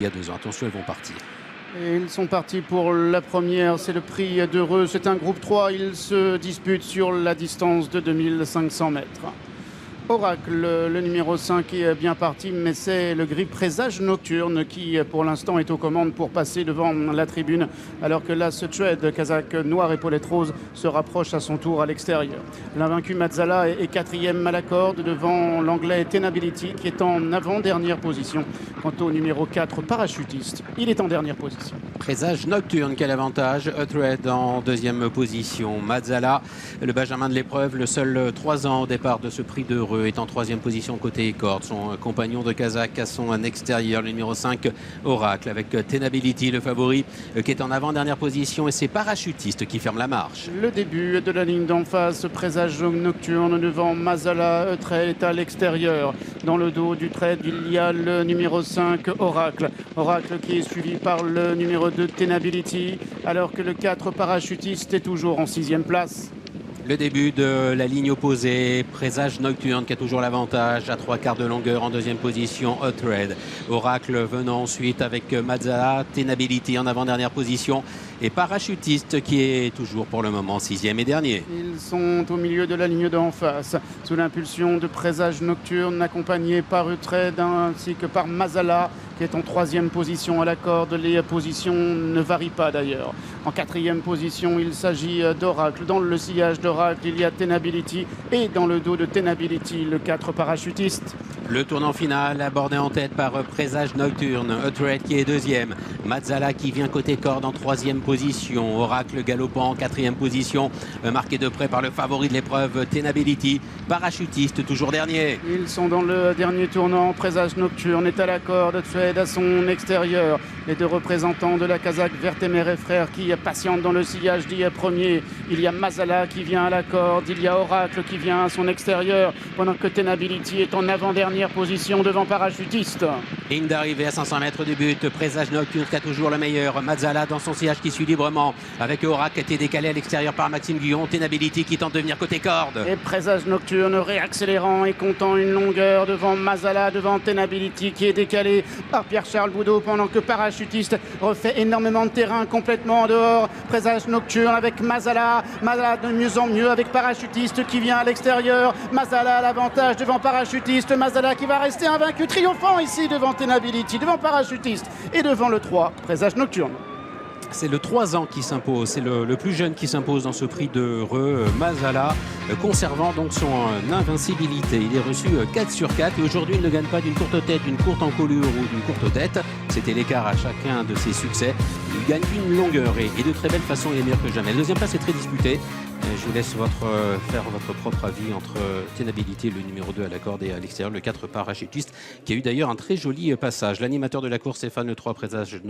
Il y a 2 ans. Attention, ils vont partir. Et ils sont partis pour la première, c'est le prix d'Heureux. C'est un groupe 3, ils se disputent sur la distance de 2500 mètres. Oracle, le numéro 5 est bien parti, mais c'est le gris Présage Nocturne qui, pour l'instant, est aux commandes pour passer devant la tribune, alors que là, ce trade kazakh noir épaulette rose se rapproche à son tour à l'extérieur. L'invaincu Mazzala est quatrième à la corde devant l'anglais Tenability qui est en avant-dernière position. Quant au numéro 4, parachutiste, il est en dernière position. Présage Nocturne qui a l'avantage. Uthred en deuxième position. Mazzala, le benjamin de l'épreuve, le seul 3 ans au départ de ce prix d'Heureux, est en troisième position côté corde. Son compagnon de Kazakh à son extérieur, le numéro 5, Oracle, avec Tenability, le favori, qui est en avant-dernière position. Et c'est parachutiste qui ferme la marche. Le début de la ligne d'en face, Présage Nocturne devant Mazzala. Uthred est à l'extérieur. Dans le dos du trade, il y a le numéro 5, Oracle. Oracle qui est suivi par le numéro 2, Tenability, alors que le 4, parachutiste, est toujours en 6e place. Le début de la ligne opposée, Présage Nocturne qui a toujours l'avantage à 3/4 de longueur en deuxième position, Uthred. Oracle venant ensuite avec Mazzala, Tenability en avant-dernière position et parachutiste qui est toujours pour le moment 6e et dernier. Ils sont au milieu de la ligne d'en face, sous l'impulsion de Présage Nocturne, accompagné par Uthred ainsi que par Mazzala qui est en 3e position à la corde. Les positions ne varient pas d'ailleurs. En 4e position, il s'agit d'Oracle. Dans le sillage d'Oracle, il y a Tenability et dans le dos de Tenability, le 4 parachutiste. Le tournant final abordé en tête par Présage Nocturne. Uthred qui est 2e. Mazzala qui vient côté corde en 3e position. Oracle galopant en 4e position, marqué de près par le favori de l'épreuve, Tenability. Parachutiste toujours dernier. Ils sont dans le dernier tournant. Présage Nocturne est à la corde. Uthred à son extérieur. Les 2 représentants de la Kazakh Vertemer et frères qui patientent dans le sillage dit premier. Il y a Mazzala qui vient à la corde. Il y a Oracle qui vient à son extérieur. Pendant que Tenability est en avant-dernière position devant parachutiste. Ligne d'arrivée à 500 mètres du but. Présage Nocturne qui a toujours le meilleur. Mazzala dans son sillage qui suit librement. Avec Oracle qui a été décalé à l'extérieur par Maxime Guyon. Tenability qui tente de venir côté corde. Et Présage Nocturne réaccélérant et comptant une longueur devant Mazzala, devant Tenability qui est décalé par Pierre-Charles Boudot pendant que parachutiste refait énormément de terrain complètement en dehors. Présage Nocturne avec Mazzala. Mazzala de mieux en mieux avec parachutiste qui vient à l'extérieur. Mazzala à l'avantage devant parachutiste. Mazzala qui va rester invaincu, triomphant ici devant Tenability, devant parachutiste et devant le 3, Présage Nocturne. C'est le 3 ans qui s'impose, c'est le plus jeune qui s'impose dans ce prix d'Heureux, Mazzala, conservant donc son invincibilité. Il est reçu 4 sur 4 et aujourd'hui il ne gagne pas d'une courte tête, d'une courte encolure ou d'une courte tête. C'était l'écart à chacun de ses succès. Il gagne d'une longueur et de très belle façon, il est meilleur que jamais. La deuxième place est très disputée. Je vous laisse faire votre propre avis entre Tenability, le numéro 2 à la corde et à l'extérieur, le 4 parachutiste, qui a eu d'ailleurs un très joli passage. L'animateur de la course, Stéphane, le 3 Présage